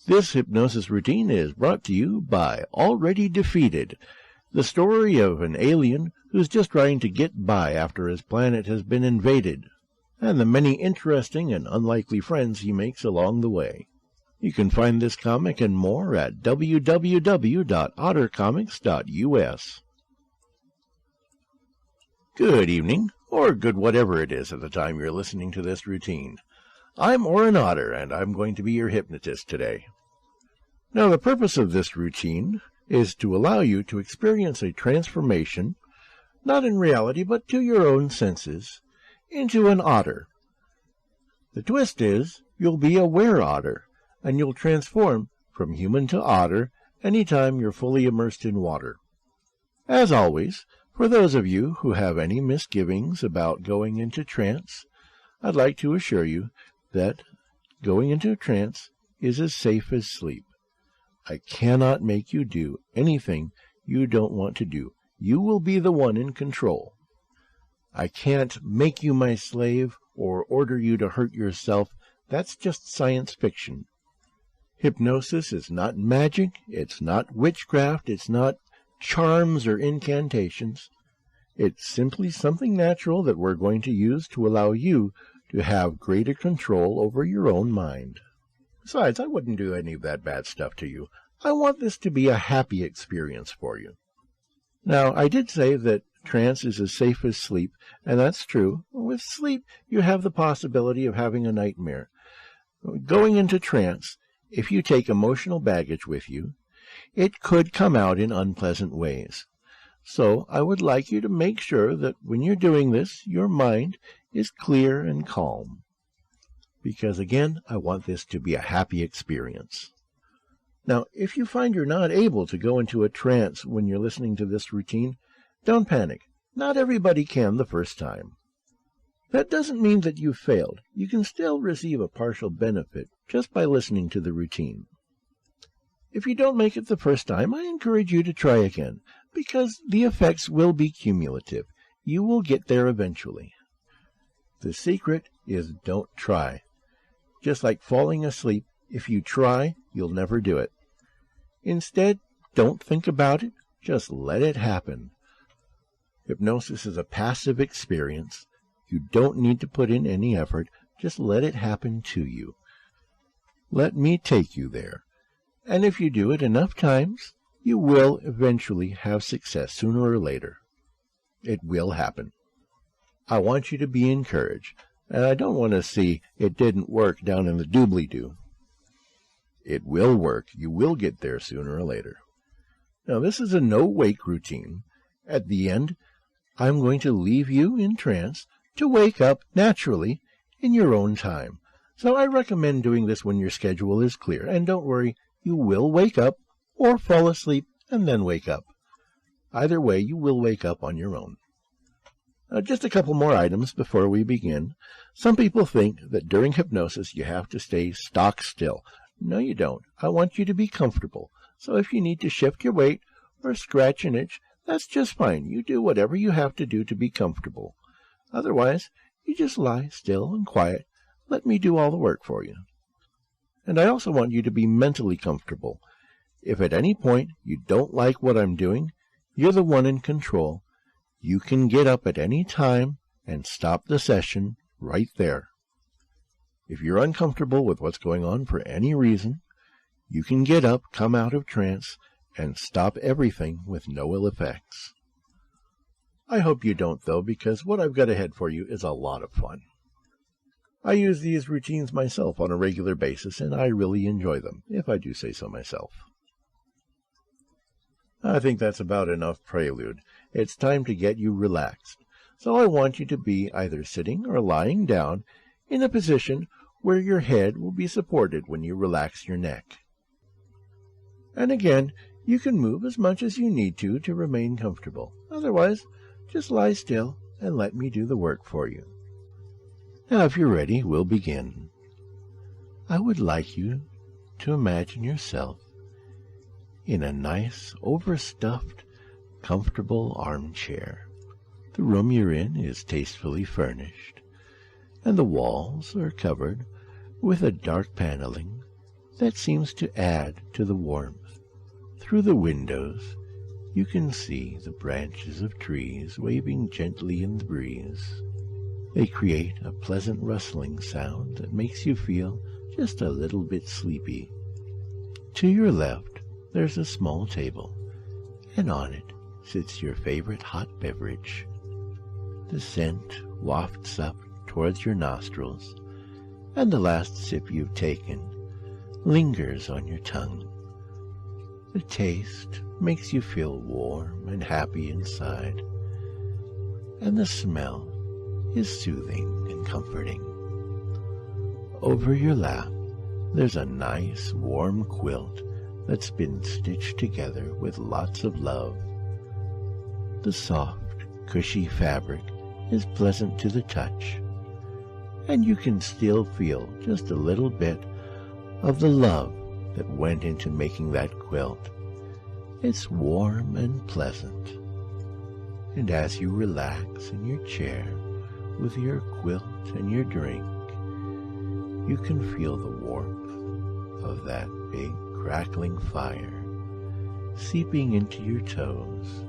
This hypnosis routine is brought to you by Already Defeated, the story of an alien who's just trying to get by after his planet has been invaded, and the many interesting and unlikely friends he makes along the way. You can find this comic and more at www.ottercomics.us. Good evening, or good whatever it is at the time you're listening to this routine. I'm Oren, and I'm going to be your hypnotist today. Now, the purpose of this routine is to allow you to experience a transformation, not in reality, but to your own senses, into an otter. The twist is, you'll be a were-otter, and you'll transform from human to otter anytime you're fully immersed in water. As always, for those of you who have any misgivings about going into trance, I'd like to assure you that going into a trance is as safe as sleep. I cannot make you do anything you don't want to do. You will be the one in control. I can't make you my slave or order you to hurt yourself. That's just science fiction. Hypnosis is not magic. It's not witchcraft. It's not charms or incantations. It's simply something natural that we're going to use to allow you to have greater control over your own mind. Besides, I wouldn't do any of that bad stuff to you. I want this to be a happy experience for you. Now, I did say that trance is as safe as sleep, and that's true. With sleep, you have the possibility of having a nightmare. Going into trance, if you take emotional baggage with you, it could come out in unpleasant ways. So I would like you to make sure that when you're doing this, your mind is clear and calm. Because again, I want this to be a happy experience. Now, if you find you're not able to go into a trance when you're listening to this routine, don't panic. Not everybody can the first time. That doesn't mean that you failed. You can still receive a partial benefit just by listening to the routine. If you don't make it the first time, I encourage you to try again, because the effects will be cumulative. You will get there eventually. The secret is don't try. Just like falling asleep, if you try, you'll never do it. Instead, don't think about it, just let it happen. Hypnosis is a passive experience. You don't need to put in any effort, just let it happen to you. Let me take you there. And if you do it enough times, you will eventually have success sooner or later. It will happen. I want you to be encouraged, and I don't want to see it didn't work down in the doobly-doo. It will work. You will get there sooner or later. Now, this is a no-wake routine. At the end, I'm going to leave you in trance to wake up naturally in your own time. So I recommend doing this when your schedule is clear. And don't worry, you will wake up or fall asleep and then wake up. Either way, you will wake up on your own. Just a couple more items before we begin. Some people think that during hypnosis you have to stay stock still. No, you don't. I want you to be comfortable. So if you need to shift your weight or scratch an itch, that's just fine. You do whatever you have to do to be comfortable. Otherwise, you just lie still and quiet. Let me do all the work for you. And I also want you to be mentally comfortable. If at any point you don't like what I'm doing, you're the one in control. You can get up at any time and stop the session right there. If you're uncomfortable with what's going on for any reason, you can get up, come out of trance, and stop everything with no ill effects. I hope you don't, though, because what I've got ahead for you is a lot of fun. I use these routines myself on a regular basis, and I really enjoy them, if I do say so myself. I think that's about enough prelude. It's time to get you relaxed. So I want you to be either sitting or lying down in a position where your head will be supported when you relax your neck. And again, you can move as much as you need to remain comfortable. Otherwise, just lie still and let me do the work for you. Now, if you're ready, we'll begin. I would like you to imagine yourself in a nice, overstuffed, comfortable armchair. The room you're in is tastefully furnished, and the walls are covered with a dark paneling that seems to add to the warmth. Through the windows, you can see the branches of trees waving gently in the breeze. They create a pleasant rustling sound that makes you feel just a little bit sleepy. To your left, there's a small table, and on it sits your favorite hot beverage. The scent wafts up towards your nostrils, and the last sip you've taken lingers on your tongue. The taste makes you feel warm and happy inside, and the smell is soothing and comforting. Over your lap, there's a nice warm quilt that's been stitched together with lots of love. The soft, cushy fabric is pleasant to the touch, and you can still feel just a little bit of the love that went into making that quilt. It's warm and pleasant, and as you relax in your chair with your quilt and your drink, you can feel the warmth of that big crackling fire seeping into your toes,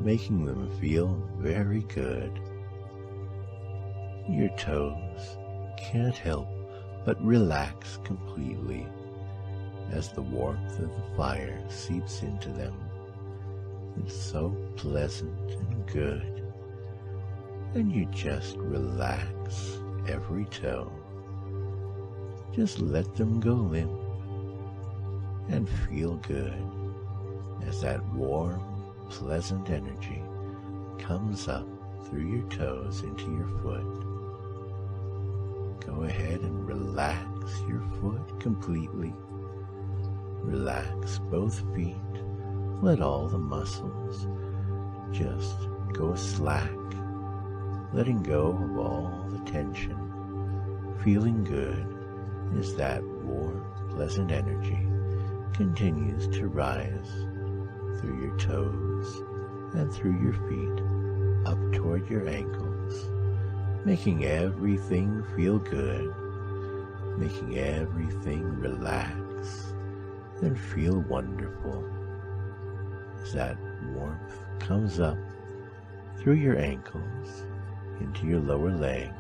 making them feel very good. Your toes can't help but relax completely as the warmth of the fire seeps into them. It's so pleasant and good, and you just relax every toe. Just let them go limp and feel good as that warm, pleasant energy comes up through your toes into your foot. Go ahead and relax your foot completely. Relax both feet. Let all the muscles just go slack, letting go of all the tension. Feeling good as that warm, pleasant energy continues to rise through your toes and through your feet up toward your ankles, making everything feel good, making everything relax and feel wonderful as that warmth comes up through your ankles into your lower legs,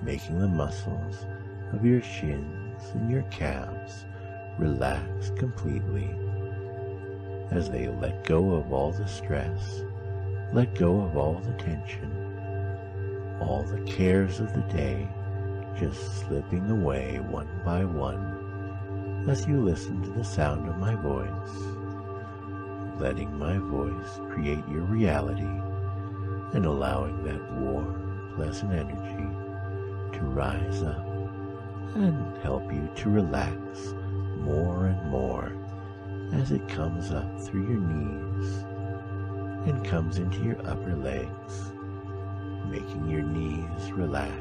making the muscles of your shins and your calves relax completely as they let go of all the stress, let go of all the tension, all the cares of the day just slipping away one by one as you listen to the sound of my voice, letting my voice create your reality and allowing that warm, pleasant energy to rise up and help you to relax more and more as it comes up through your knees and comes into your upper legs, making your knees relax,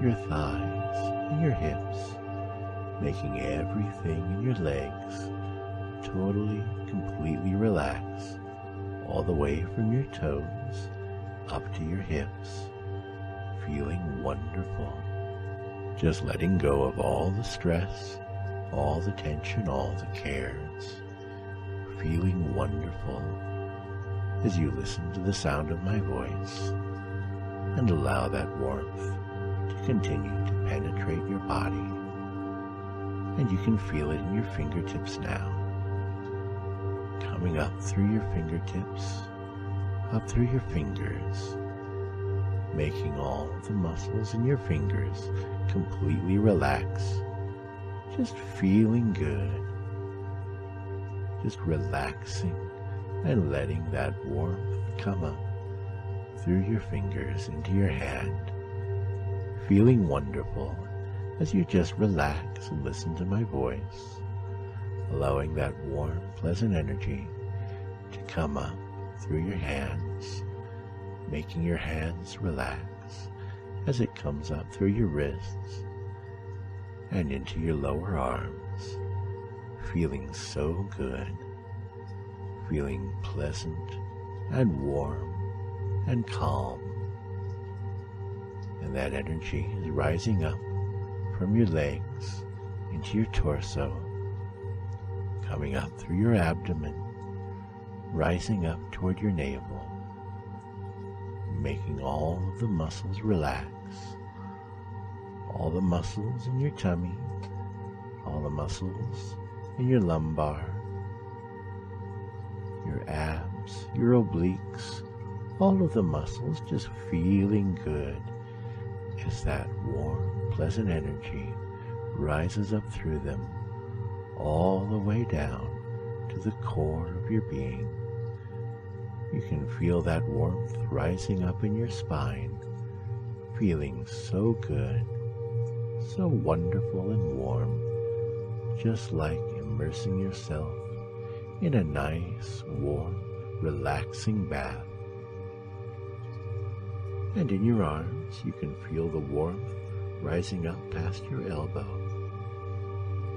your thighs and your hips, making everything in your legs totally, completely relax, all the way from your toes up to your hips, feeling wonderful, just letting go of all the stress, all the tension, all the cares, feeling wonderful as you listen to the sound of my voice and allow that warmth to continue to penetrate your body. And you can feel it in your fingertips now, coming up through your fingertips, up through your fingers, making all the muscles in your fingers completely relax, just feeling good, just relaxing and letting that warmth come up through your fingers into your hand, feeling wonderful as you just relax and listen to my voice, allowing that warm, pleasant energy to come up through your hands, making your hands relax as it comes up through your wrists and into your lower arms, feeling so good, feeling pleasant and warm and calm. And that energy is rising up from your legs into your torso, coming up through your abdomen, rising up toward your navel, making all of the muscles relax, all the muscles in your tummy, all the muscles in your lumbar, your abs, your obliques, all of the muscles just feeling good as that warm, pleasant energy rises up through them all the way down to the core of your being. You can feel that warmth rising up in your spine, feeling so good, so wonderful and warm, just like immersing yourself in a nice, warm, relaxing bath. And in your arms, you can feel the warmth rising up past your elbow,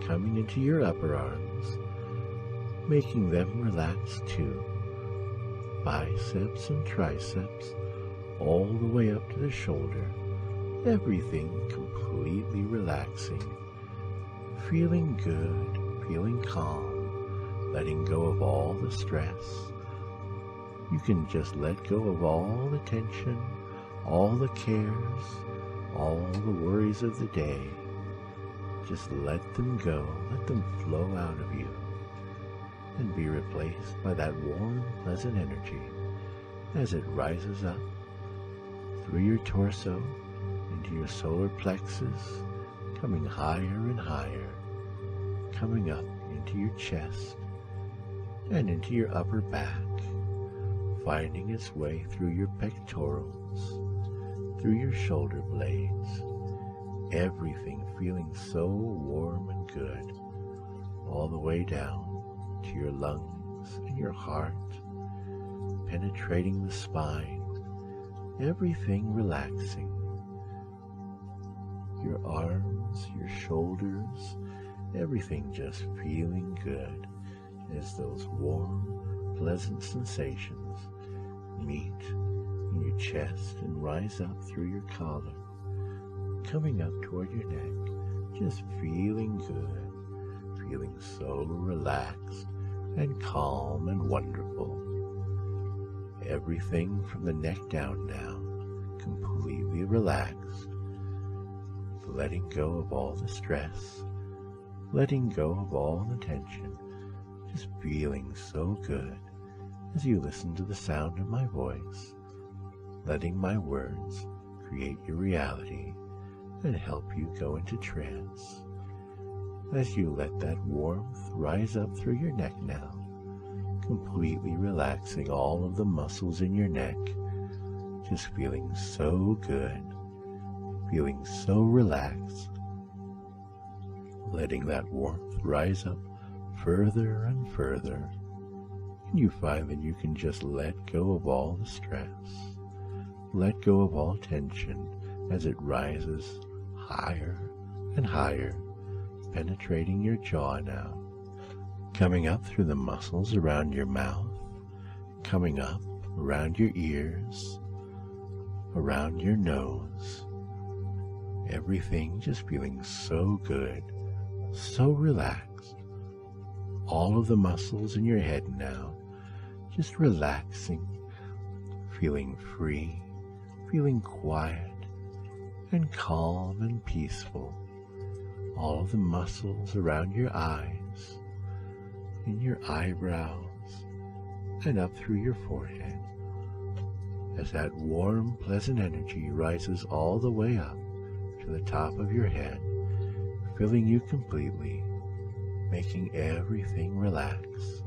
coming into your upper arms, making them relax too. Biceps and triceps, all the way up to the shoulder, everything completely relaxing, feeling good, feeling calm, letting go of all the stress. You can just let go of all the tension, all the cares, all the worries of the day. Just let them go, let them flow out of you, and be replaced by that warm, pleasant energy as it rises up through your torso into your solar plexus, coming higher and higher, coming up into your chest and into your upper back, finding its way through your pectorals, through your shoulder blades, everything feeling so warm and good, all the way down to your lungs and your heart, penetrating the spine, everything relaxing. Your arms, your shoulders, everything just feeling good as those warm, pleasant sensations meet in your chest and rise up through your collar, coming up toward your neck, just feeling good, feeling so relaxed and calm and wonderful. Everything from the neck down now, completely relaxed, letting go of all the stress, letting go of all the tension, just feeling so good as you listen to the sound of my voice, letting my words create your reality and help you go into trance. As you let that warmth rise up through your neck now, completely relaxing all of the muscles in your neck, just feeling so good, feeling so relaxed, letting that warmth rise up further and further. And you find that you can just let go of all the stress, let go of all tension as it rises higher and higher, penetrating your jaw now, coming up through the muscles around your mouth, coming up around your ears, around your nose, everything just feeling so good, so relaxed. All of the muscles in your head now just relaxing, feeling free, feeling quiet and calm and peaceful. All of the muscles around your eyes, in your eyebrows, and up through your forehead, as that warm, pleasant energy rises all the way up to the top of your head, filling you completely, making everything relax.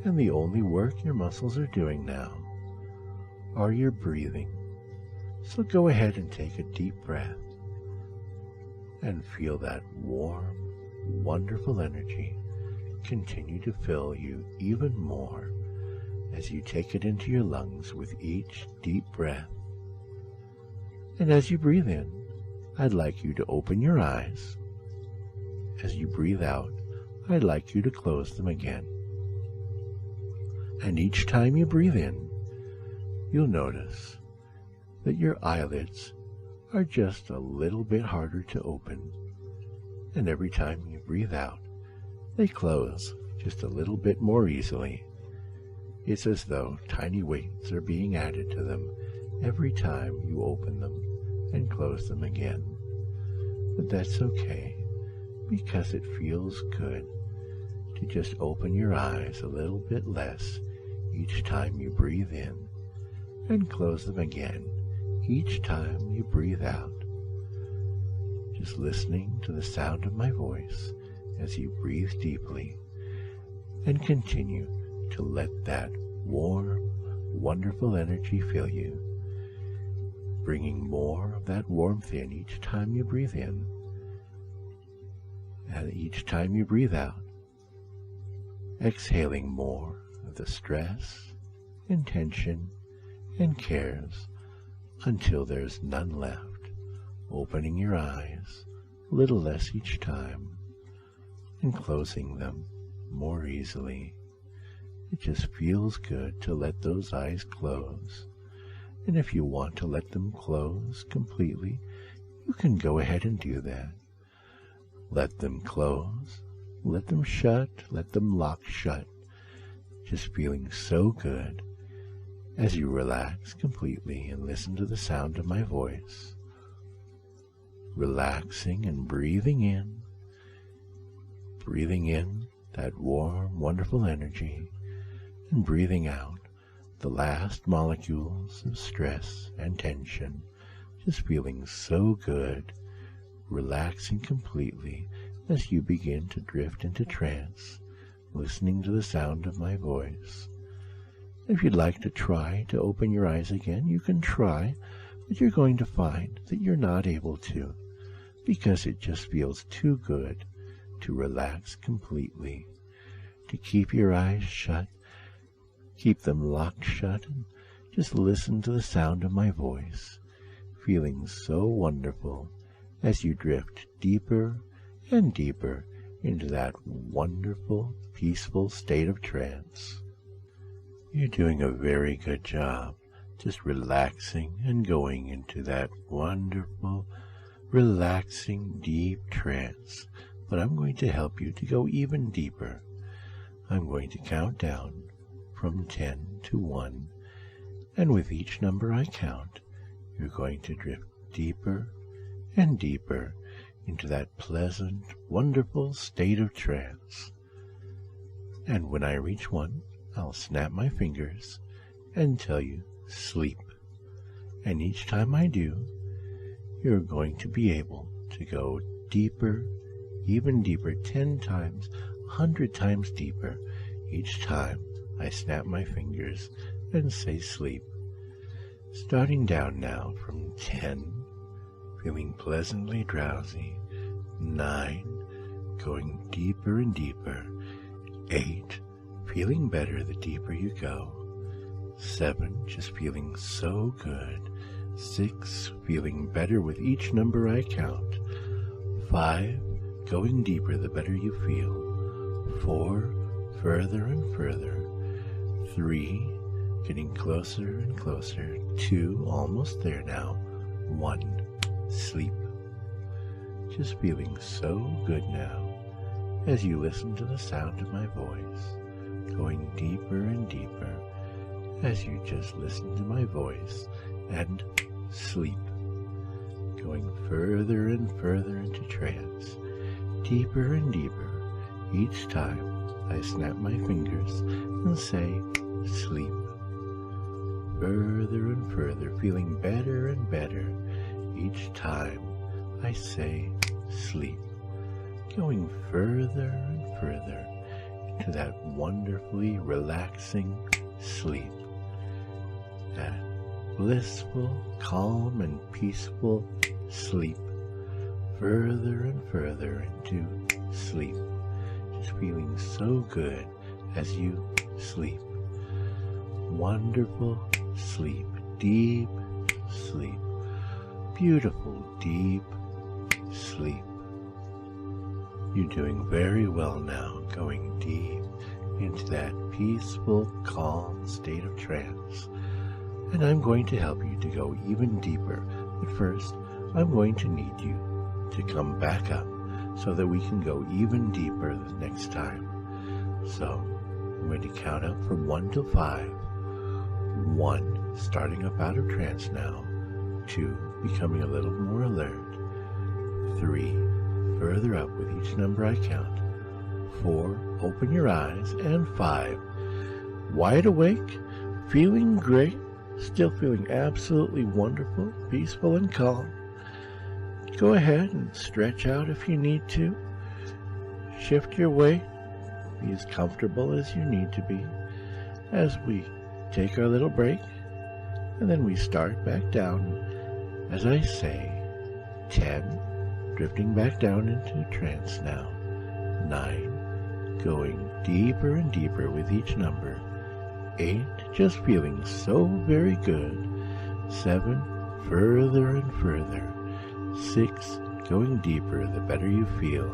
And the only work your muscles are doing now are your breathing. So go ahead and take a deep breath and feel that warm, wonderful energy continue to fill you even more as you take it into your lungs with each deep breath. And as you breathe in, I'd like you to open your eyes. As you breathe out, I'd like you to close them again. And each time you breathe in, you'll notice that your eyelids are just a little bit harder to open, and every time you breathe out, they close just a little bit more easily. It's as though tiny weights are being added to them every time you open them and close them again. But that's okay, because it feels good to just open your eyes a little bit less each time you breathe in, and close them again each time you breathe out. Just listening to the sound of my voice as you breathe deeply, and continue to let that warm, wonderful energy fill you, bringing more of that warmth in each time you breathe in, and each time you breathe out, exhaling more of the stress and tension and cares until there's none left, opening your eyes a little less each time and closing them more easily. It just feels good to let those eyes close, and if you want to let them close completely, you can go ahead and do that. Let them close, let them shut, let them lock shut, just feeling so good as you relax completely and listen to the sound of my voice, relaxing and breathing in that warm, wonderful energy, and breathing out the last molecules of stress and tension, just feeling so good, relaxing completely as you begin to drift into trance, listening to the sound of my voice. If you'd like to try to open your eyes again, you can try, but you're going to find that you're not able to, because it just feels too good to relax completely, to keep your eyes shut, keep them locked shut, and just listen to the sound of my voice, feeling so wonderful as you drift deeper and deeper into that wonderful, peaceful state of trance. You're doing a very good job, just relaxing and going into that wonderful, relaxing, deep trance. But I'm going to help you to go even deeper. I'm going to count down from 10 to 1, and with each number I count, you're going to drift deeper and deeper into that pleasant, wonderful state of trance. And when I reach 1, I'll snap my fingers and tell you, sleep. And each time I do, you're going to be able to go deeper, even deeper, 10 times, 100 times deeper, each time I snap my fingers and say sleep. Starting down now from 10, feeling pleasantly drowsy, 9, going deeper and deeper, 8, feeling better the deeper you go, 7, just feeling so good, 6, feeling better with each number I count, 5, going deeper the better you feel, 4, further and further, 3, getting closer and closer, 2, almost there now, 1, sleep. Just feeling so good now as you listen to the sound of my voice, going deeper and deeper as you just listen to my voice and sleep, going further and further into trance, deeper and deeper each time I snap my fingers and say sleep, further and further, feeling better and better each time I say sleep, going further and further into that wonderfully relaxing sleep, that blissful, calm, and peaceful sleep, further and further into sleep, just feeling so good as you sleep. Wonderful sleep, deep sleep, beautiful deep sleep. You're doing very well now, going deep into that peaceful, calm state of trance. And I'm going to help you to go even deeper. But first, I'm going to need you to come back up so that we can go even deeper the next time. So I'm going to count up from 1 to 5. 1, starting up out of trance now. 2, becoming a little more alert. 3, further up with each number I count. 4, open your eyes. And 5, wide awake, feeling great, still feeling absolutely wonderful, peaceful, and calm. Go ahead and stretch out if you need to. Shift your weight. Be as comfortable as you need to be as we take our little break, and then we start back down. As I say, 10, drifting back down into trance now. 9, going deeper and deeper with each number. 8, just feeling so very good. 7, further and further. 6, going deeper the better you feel.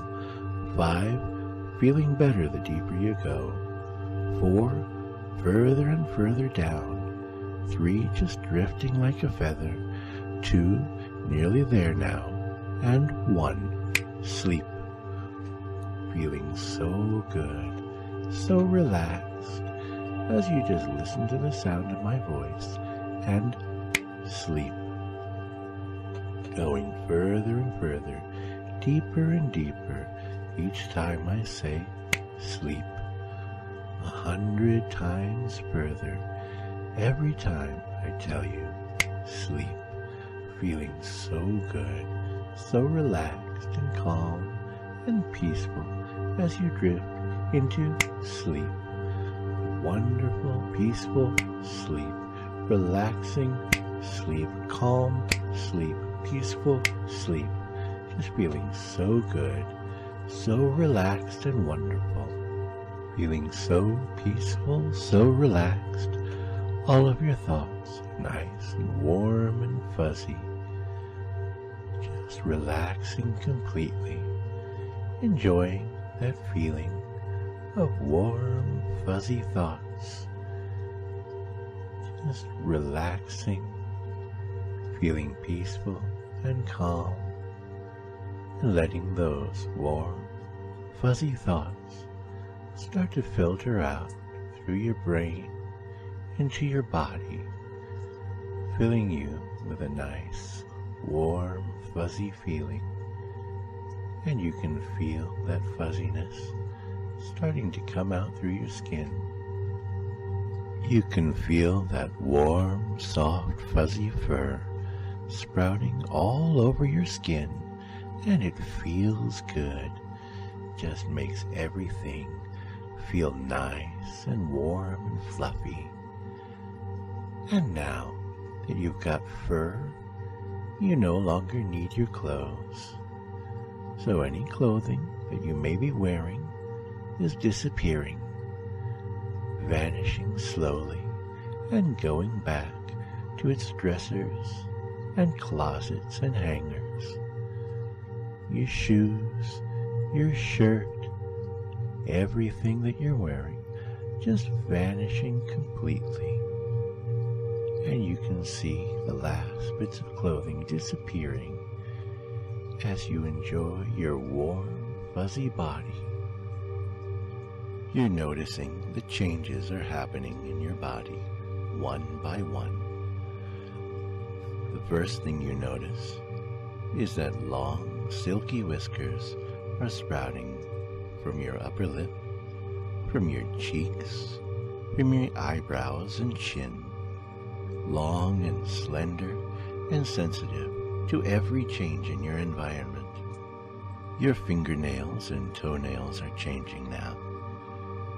5, feeling better the deeper you go. 4, further and further down. 3, just drifting like a feather. 2, nearly there now. And 1, sleep. Feeling so good, so relaxed, as you just listen to the sound of my voice and sleep. Going further and further, deeper and deeper, each time I say sleep. 100 times further, every time I tell you sleep. Feeling so good, so relaxed and calm and peaceful as you drift into sleep. Wonderful, peaceful sleep. Relaxing sleep. Calm sleep. Peaceful sleep. Just feeling so good, so relaxed and wonderful. Feeling so peaceful, so relaxed. All of your thoughts nice and warm and fuzzy. Just relaxing completely. Enjoying that feeling of warm, fuzzy thoughts. Just relaxing, feeling peaceful and calm, and letting those warm, fuzzy thoughts start to filter out through your brain into your body, filling you with a nice, warm, fuzzy feeling. And you can feel that fuzziness starting to come out through your skin. You can feel that warm, soft, fuzzy fur sprouting all over your skin, and it feels good. Just makes everything feel nice and warm and fluffy. And now that you've got fur, you no longer need your clothes. So any clothing that you may be wearing is disappearing, vanishing slowly and going back to its dressers and closets and hangers. Your shoes, your shirt, everything that you're wearing just vanishing completely. And you can see the last bits of clothing disappearing as you enjoy your warm, fuzzy body. You're noticing the changes are happening in your body, one by one. The first thing you notice is that long, silky whiskers are sprouting from your upper lip, from your cheeks, from your eyebrows and chin, long and slender and sensitive to every change in your environment. Your fingernails and toenails are changing now,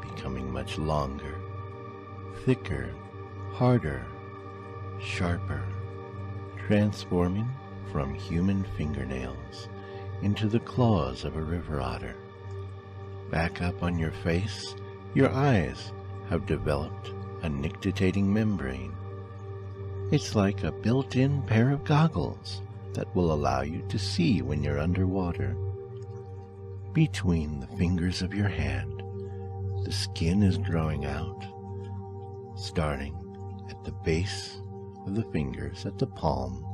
becoming much longer, thicker, harder, sharper, transforming from human fingernails into the claws of a river otter. Back up on your face, your eyes have developed a nictitating membrane. It's like a built-in pair of goggles that will allow you to see when you're underwater. Between the fingers of your hand, the skin is growing out, starting at the base of the fingers at the palm,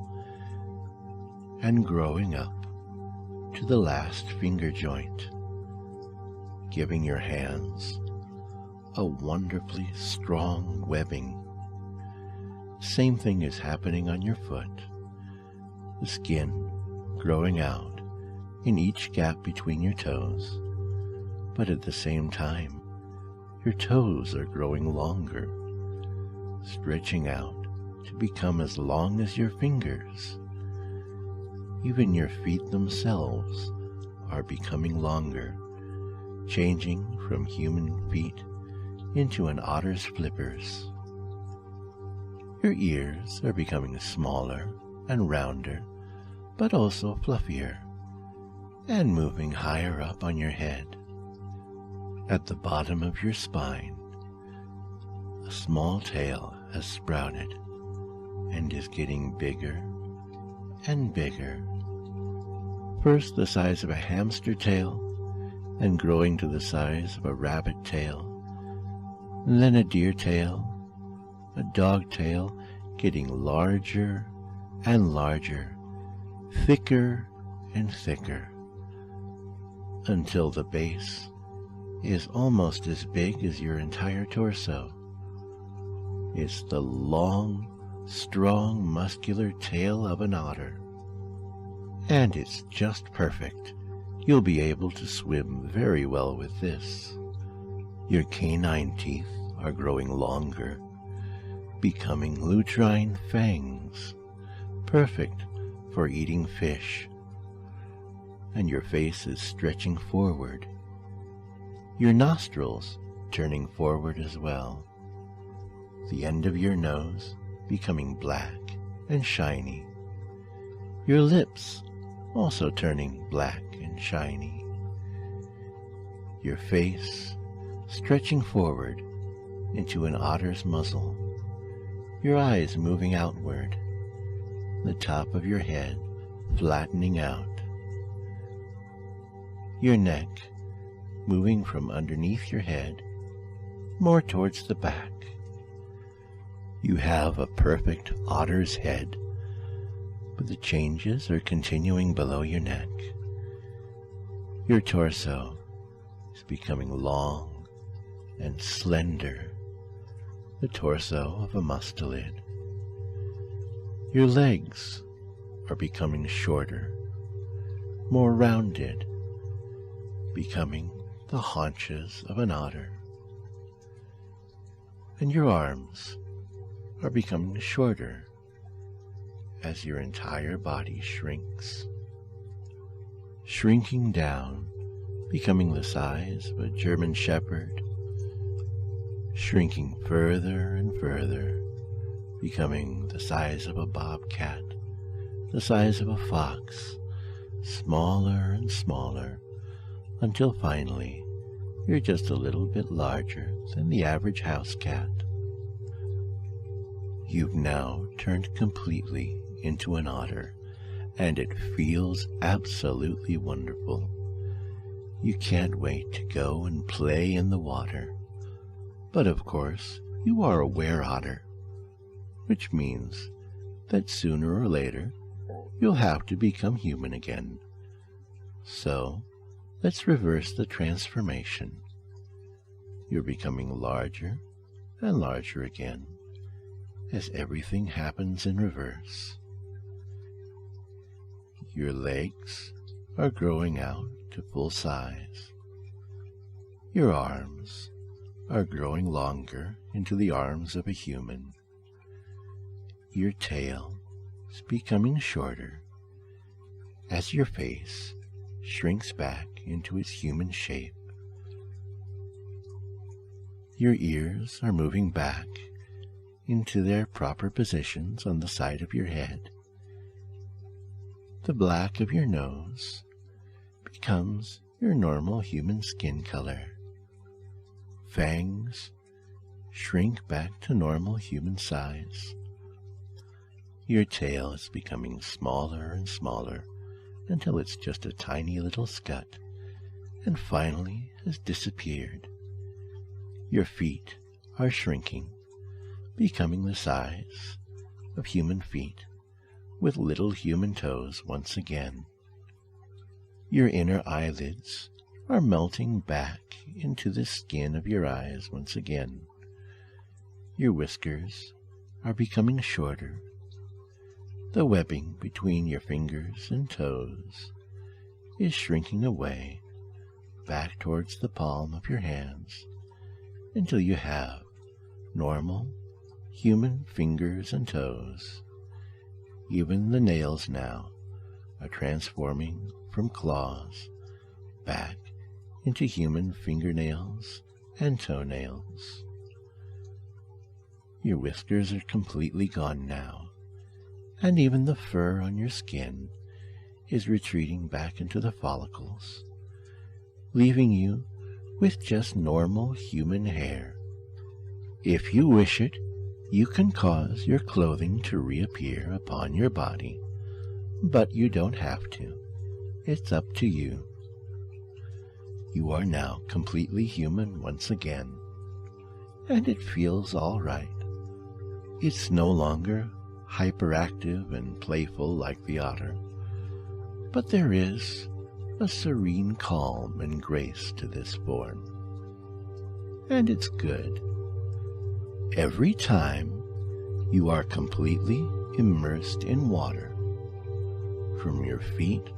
and growing up to the last finger joint, giving your hands a wonderfully strong webbing. Same thing is happening on your foot. The skin growing out in each gap between your toes, but at the same time, your toes are growing longer, stretching out to become as long as your fingers. Even your feet themselves are becoming longer, changing from human feet into an otter's flippers. Your ears are becoming smaller and rounder, but also fluffier, and moving higher up on your head. At the bottom of your spine, a small tail has sprouted and is getting bigger and bigger. First the size of a hamster tail, and growing to the size of a rabbit tail, and then a deer tail, a dog tail, getting larger and larger, thicker and thicker, until the base is almost as big as your entire torso. It's the long, strong, muscular tail of an otter. And it's just perfect. You'll be able to swim very well with this. Your canine teeth are growing longer, becoming lutrine fangs, perfect for eating fish. And your face is stretching forward, your nostrils turning forward as well, the end of your nose becoming black and shiny, your lips also turning black and shiny, your face stretching forward into an otter's muzzle, your eyes moving outward, the top of your head flattening out, your neck moving from underneath your head more towards the back. You have a perfect otter's head, but the changes are continuing below your neck. Your torso is becoming long and slender, the torso of a mustelid. Your legs are becoming shorter, more rounded, becoming the haunches of an otter. And your arms are becoming shorter as your entire body shrinks, shrinking down, becoming the size of a German shepherd, shrinking further and further, becoming the size of a bobcat, the size of a fox, smaller and smaller, until finally you're just a little bit larger than the average house cat. You've now turned completely into an otter, and it feels absolutely wonderful. You can't wait to go and play in the water. But of course, you are a were-otter, which means that sooner or later you'll have to become human again. So, let's reverse the transformation. You're becoming larger and larger again, as everything happens in reverse. Your legs are growing out to full size. Your arms are growing longer into the arms of a human. Your tail is becoming shorter as your face shrinks back into its human shape. Your ears are moving back into their proper positions on the side of your head. The black of your nose becomes your normal human skin color. Fangs shrink back to normal human size. Your tail is becoming smaller and smaller until it's just a tiny little scut, and finally has disappeared. Your feet are shrinking, becoming the size of human feet, with little human toes once again. Your inner eyelids are melting back into the skin of your eyes once again. Your whiskers are becoming shorter. The webbing between your fingers and toes is shrinking away back towards the palm of your hands until you have normal human fingers and toes. Even the nails now are transforming from claws back into human fingernails and toenails. Your whiskers are completely gone now, and even the fur on your skin is retreating back into the follicles, leaving you with just normal human hair. If you wish it, you can cause your clothing to reappear upon your body, but you don't have to. It's up to you. You are now completely human once again, and it feels all right. It's no longer hyperactive and playful like the otter, but there is a serene calm and grace to this form, and it's good. Every time you are completely immersed in water, from your feet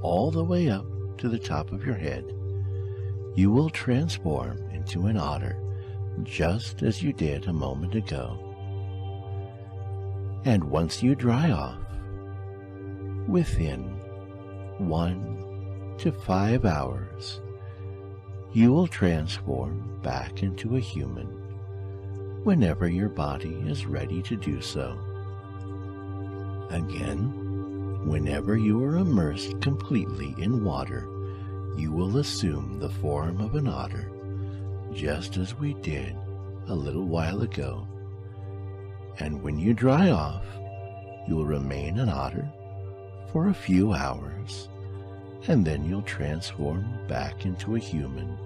all the way up to the top of your head, you will transform into an otter just as you did a moment ago. And once you dry off, within 1 to 5 hours, you will transform back into a human whenever your body is ready to do so. Again, whenever you are immersed completely in water, you will assume the form of an otter, just as we did a little while ago. And when you dry off, you will remain an otter for a few hours, and then you'll transform back into a human,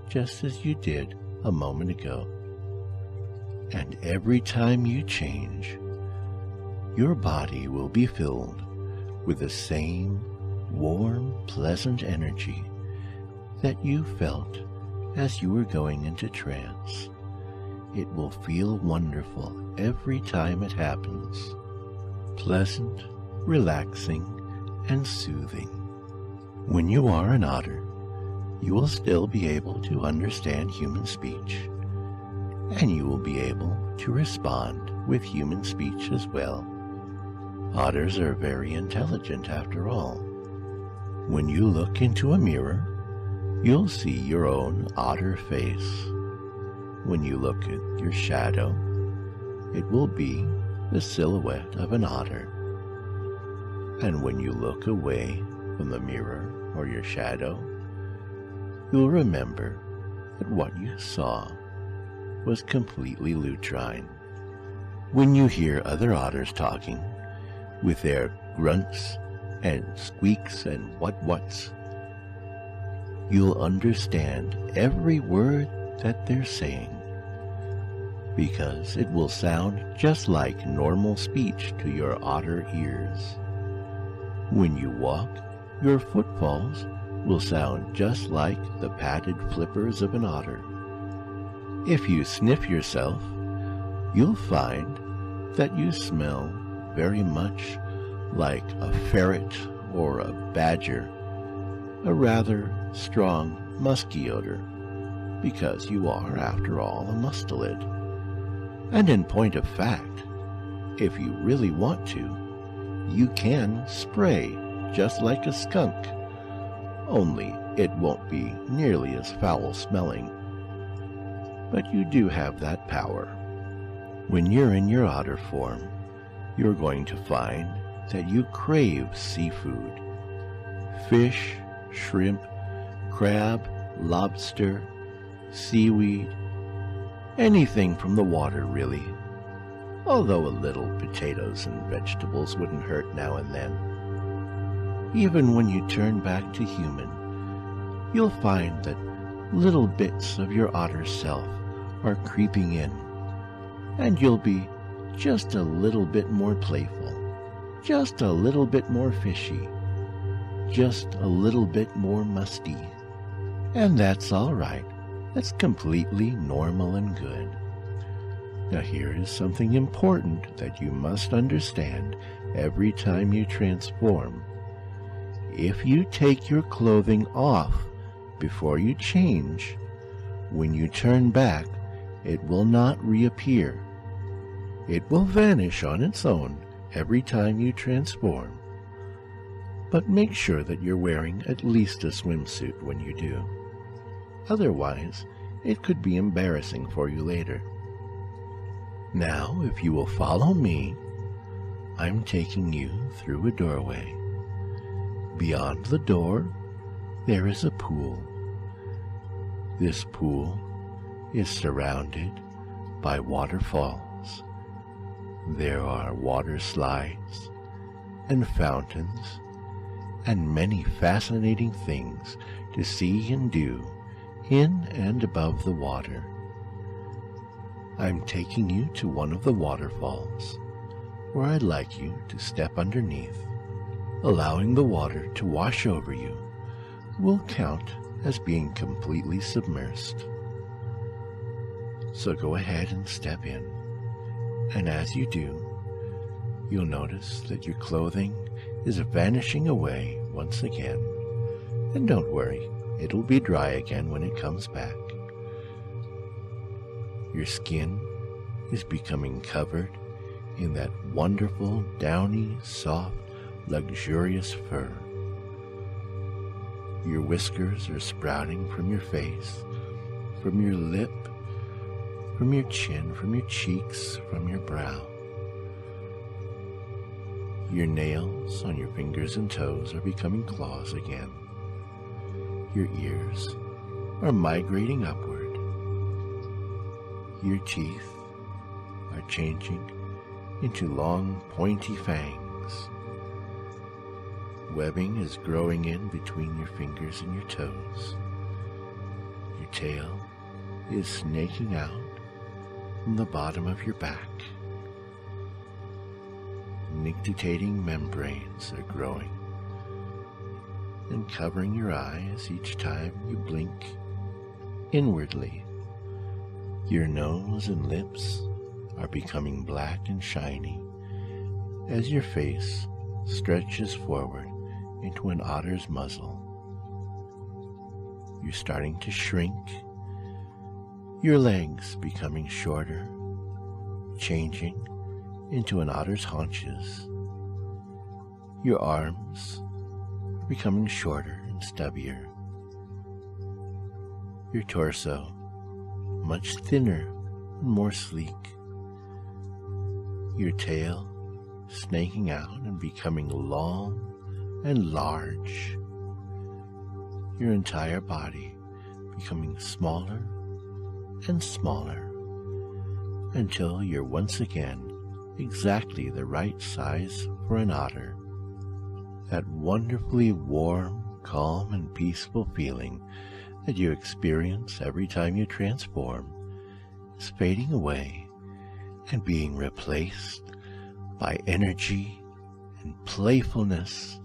just as you did a moment ago. And every time you change, your body will be filled with the same warm, pleasant energy that you felt as you were going into trance. It will feel wonderful every time it happens. Pleasant, relaxing, and soothing. When you are an otter, you will still be able to understand human speech, and you will be able to respond with human speech as well. Otters are very intelligent after all. When you look into a mirror, you'll see your own otter face. When you look at your shadow, it will be the silhouette of an otter. And when you look away from the mirror or your shadow, you'll remember that what you saw was completely lutrine. When you hear other otters talking, with their grunts and squeaks and what-whats, you'll understand every word that they're saying, because it will sound just like normal speech to your otter ears. When you walk, your footfalls will sound just like the padded flippers of an otter. If you sniff yourself, you'll find that you smell very much like a ferret or a badger, a rather strong musky odor, because you are, after all, a mustelid. And in point of fact, if you really want to, you can spray just like a skunk, only it won't be nearly as foul-smelling. But you do have that power. When you're in your otter form, you're going to find that you crave seafood. Fish, shrimp, crab, lobster, seaweed, anything from the water really, although a little potatoes and vegetables wouldn't hurt now and then. Even when you turn back to human, you'll find that little bits of your otter self are creeping in, and you'll be just a little bit more playful, just a little bit more fishy, just a little bit more musty. And that's all right. That's completely normal and good. Now here is something important that you must understand every time you transform. If you take your clothing off before you change, when you turn back, it will not reappear. It will vanish on its own every time you transform. But make sure that you're wearing at least a swimsuit when you do. Otherwise, it could be embarrassing for you later. Now, if you will follow me, I'm taking you through a doorway. Beyond the door, there is a pool. This pool is surrounded by waterfalls. There are water slides and fountains and many fascinating things to see and do in and above the water. I'm taking you to one of the waterfalls, where I'd like you to step underneath. Allowing the water to wash over you will count as being completely submersed. So go ahead and step in, and as you do, you'll notice that your clothing is vanishing away once again. And don't worry, it'll be dry again when it comes back. Your skin is becoming covered in that wonderful, downy, soft, luxurious fur. Your whiskers are sprouting from your face, from your lip, from your chin, from your cheeks, from your brow. Your nails on your fingers and toes are becoming claws again. Your ears are migrating upward. Your teeth are changing into long, pointy fangs. Webbing is growing in between your fingers and your toes. Your tail is snaking out from the bottom of your back. Nictitating membranes are growing and covering your eyes each time you blink inwardly. Your nose and lips are becoming black and shiny as your face stretches forward into an otter's muzzle. You're starting to shrink, your legs becoming shorter, changing into an otter's haunches. Your arms are becoming shorter and stubbier. Your torso much thinner and more sleek. Your tail snaking out and becoming long and large. Your entire body becoming smaller and smaller until you're once again exactly the right size for an otter. That wonderfully warm, calm, and peaceful feeling that you experience every time you transform is fading away and being replaced by energy and playfulness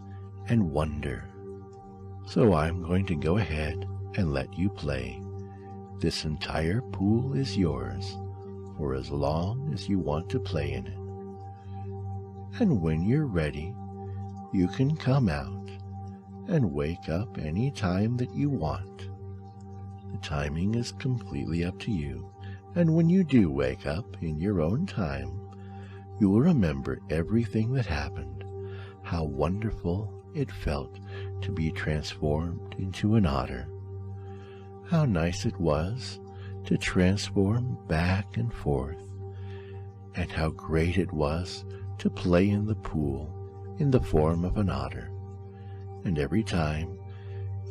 and wonder. So I'm going to go ahead and let you play. This entire pool is yours for as long as you want to play in it. And when you're ready, you can come out and wake up any time that you want. The timing is completely up to you, and when you do wake up in your own time, you will remember everything that happened, how wonderful it felt to be transformed into an otter, how nice it was to transform back and forth, and how great it was to play in the pool in the form of an otter. And every time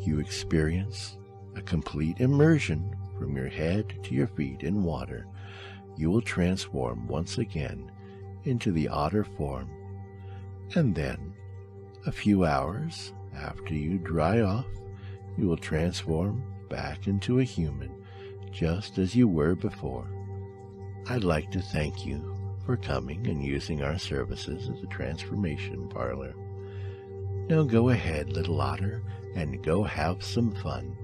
you experience a complete immersion from your head to your feet in water, you will transform once again into the otter form. And then, a few hours after you dry off, you will transform back into a human, just as you were before. I'd like to thank you for coming and using our services at the Transformation Parlor. Now go ahead, little otter, and go have some fun.